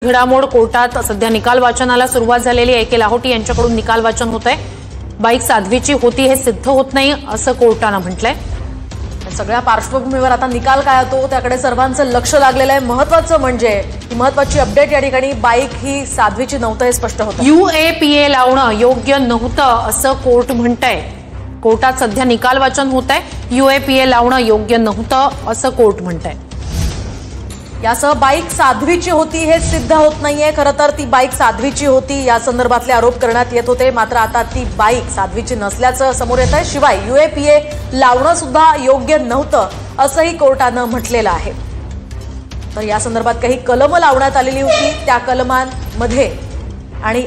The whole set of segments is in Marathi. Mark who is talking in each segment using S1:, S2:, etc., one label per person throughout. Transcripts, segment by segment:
S1: घडामोड कोर्टात सध्या निकाल वाचनाला सुरुवात झालेली आहे। के लाहोटी यांच्याकडून निकाल वाचन होतंय। बाईक साध्वीची होती हे सिद्ध होत नाही असं कोर्टाने म्हटलंय।
S2: सगळ्या पार्श्वभूमीवर आता निकाल काय होतो त्याकडे सर्वांचं लक्ष लागलेलं आहे। महत्त्वाचं म्हणजे ही महत्त्वाची अपडेट या ठिकाणी बाईक ही साध्वीची नव्हतं हे स्पष्ट होतं।
S1: UAPA लावणं योग्य नव्हतं असं कोर्ट म्हणतंय। कोर्टात सध्या निकाल वाचन होतंय। UAPA लावणं योग्य नव्हतं असं कोर्ट म्हणतंय।
S2: यासह बाईक साध्वीची होती हे सिद्ध होत नाहीये। खरं तर ती बाईक साध्वीची होती या संदर्भातले आरोप करण्यात येत होते, मात्र आता ती बाईक साध्वीची नसल्याचं समोर येत आहे। शिवाय UAPA लावणं सुद्धा योग्य नव्हतं असंही कोर्टानं म्हटलेलं आहे। तर या संदर्भात काही कलमं लावण्यात आलेली होती, त्या कलमांमध्ये आणि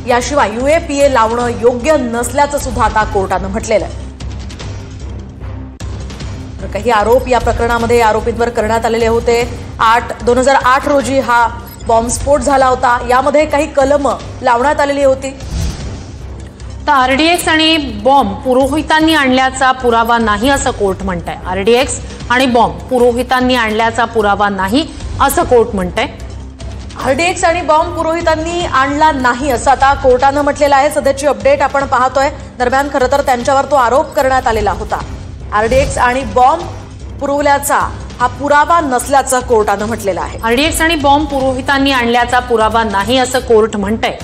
S2: याशिवाय UAPA लावणं योग्य नसल्याचं सुद्धा आता कोर्टानं म्हटलेलं आहे। काही आरोप या प्रकरणामध्ये आरोपींवर करण्यात आलेले होते। 2008 रोजी हा बॉम्बस्फोट झाला होता, यामध्ये काही कलम लावण्यात आलेली होती।
S1: तर RDX आणि बॉम्ब पुरोहितांनी आणल्याचा पुरावा नाही असं कोर्ट म्हणतंय। RDX आणि बॉम्ब पुरोहितांनी आणल्याचा पुरावा नाही असं कोर्ट म्हणतंय।
S2: RDX आणि बॉम्ब पुरोहितांनी आणला नाही असं आता कोर्टानं म्हटलेलं आहे। सध्याची अपडेट आपण पाहतोय। दरम्यान खरं तर त्यांच्यावर तो आरोप करण्यात आलेला होता। RDX आणि बॉम्ब पुरवल्याचा हा पुरावा नसल्याचं कोर्टानं म्हटलेलं आहे।
S1: RDX आणि बॉम्ब पुरोहितांनी आणल्याचा पुरावा नाही असं कोर्ट म्हणतंय।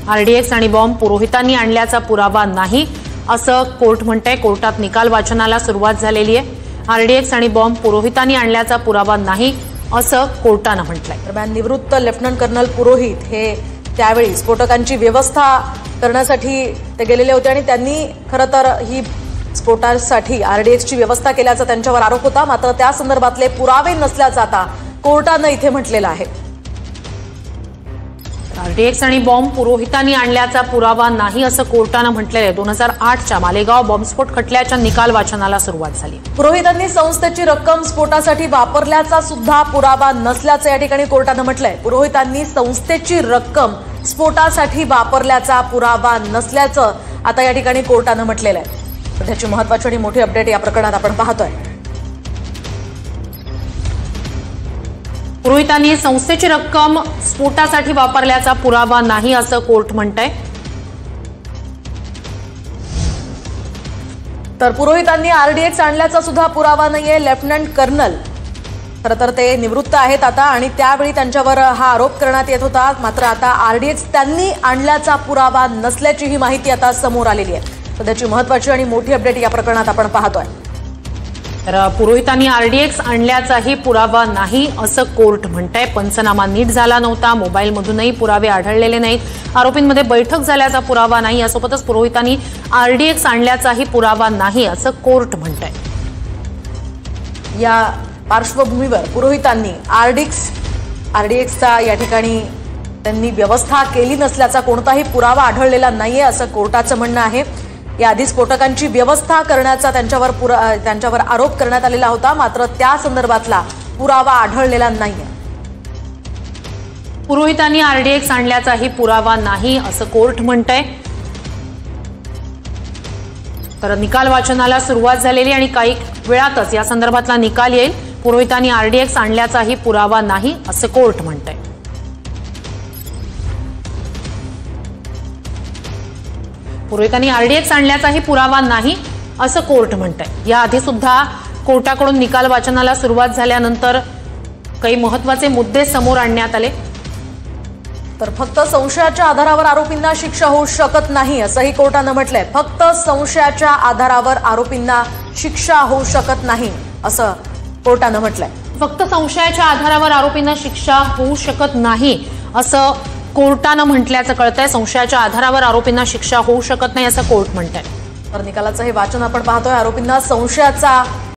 S1: RDX आणि बॉम्ब पुरोहितांनी आणल्याचा पुरावा नाही असं कोर्ट म्हणतंय। कोर्टात निकाल वाचनाला सुरुवात झालेली आहे। RDX आणि बॉम्ब पुरोहितांनी आणल्याचा पुरावा नाही असं कोर्टानं म्हटलंय।
S2: दरम्यान निवृत्त लेफ्टनंट कर्नल पुरोहित हे त्यावेळी स्फोटकांची व्यवस्था करण्यासाठी ते गेलेले होते आणि त्यांनी खरं तर ही स्फोटासाठी RDXची व्यवस्था केल्याचा त्यांच्यावर आरोप होता, मात्र त्या संदर्भातले पुरावे नसल्याचं आता कोर्टानं इथे म्हटलेलं आहे।
S1: RDX आणि बॉम्ब पुरोहितांनी आणल्याचा पुरावा नाही असं कोर्टानं म्हटलेलं आहे। 2008च्या मालेगाव बॉम्बस्फोट खटल्याच्या निकाल वाचनाला सुरुवात झाली।
S2: पुरोहितांनी संस्थेची रक्कम स्फोटासाठी वापरल्याचा सुद्धा पुरावा नसल्याचं या ठिकाणी कोर्टानं म्हटलंय। पुरोहितांनी संस्थेची रक्कम स्फोटासाठी वापरल्याचा पुरावा नसल्याचं आता या ठिकाणी कोर्टानं म्हटलेलं आहे। सध्याची महत्त्वाची आणि मोठी अपडेट या प्रकरणात आपण पाहतोय।
S1: पुरोहितांनी संस्थेची रक्कम स्फोटासाठी वापरल्याचा पुरावा नाही असं कोर्ट म्हणतंय।
S2: तर पुरोहितांनी RDX आणल्याचा सुद्धा पुरावा नाहीये। लेफ्टनंट कर्नल खरं तर ते निवृत्त आहेत आता आणि त्यावेळी त्यांच्यावर हा आरोप करण्यात येत होता, मात्र आता RDX त्यांनी आणल्याचा पुरावा नसल्याची ही माहिती आता समोर आलेली आहे। सध्याची महत्त्वाची आणि मोठी अपडेट या प्रकरणात आपण पाहतोय।
S1: तर पुरोहितांनी RDX आणल्याचाही पुरावा नाही असं कोर्ट म्हणतंय। पंचनामा नीट झाला नव्हता, मोबाईलमधूनही पुरावे आढळलेले नाहीत, आरोपींमध्ये बैठक झाल्याचा पुरावा नाही, यासोबतच पुरोहितांनी RDX आणल्याचाही पुरावा नाही असं कोर्ट म्हणतंय।
S2: या पार्श्वभूमीवर पुरोहितांनी RDXचा या ठिकाणी त्यांनी व्यवस्था केली नसल्याचा कोणताही पुरावा आढळलेला नाहीये असं कोर्टाचं म्हणणं आहे। याआधी स्फोटकांची व्यवस्था करण्याचा त्यांच्यावर आरोप करण्यात आलेला होता, मात्र त्या संदर्भातला पुरावा आढळलेला नाहीये।
S1: पुरोहितांनी RDX आणल्याचाही पुरावा नाही असं कोर्ट म्हणतंय। तर निकाल वाचनाला सुरुवात झालेली आणि काही वेळातच या संदर्भातला निकाल येईल। पुरोहितांनी RDX आणल्याचाही पुरावा नाही असं कोर्ट म्हणतंय। पुरोहितांनी RDX आणल्याचाही पुरावा नाही असं कोर्ट म्हणतंय। याआधी सुद्धा कोर्टाकडून निकाल वाचनाला सुरुवात झाल्यानंतर काही महत्त्वाचे मुद्दे समोर आणण्यात आले।
S2: तर फक्त संशयाच्या आधारावर आरोपींना शिक्षा होऊ शकत नाही असंही कोर्टानं म्हटलंय। फक्त संशयाच्या आधारावर आरोपींना शिक्षा होऊ शकत नाही असं कोर्टानं म्हटलंय।
S1: फक्त संशयाच्या आधारावर आरोपींना शिक्षा होऊ शकत नाही असं कोर्टानं म्हटल्याचं कळतंय। संशयाच्या आधारावर आरोपींना शिक्षा होऊ शकत नाही असं कोर्ट म्हणतंय।
S2: तर निकालाचं हे वाचन आपण पाहतोय। आरोपींना संशयाचा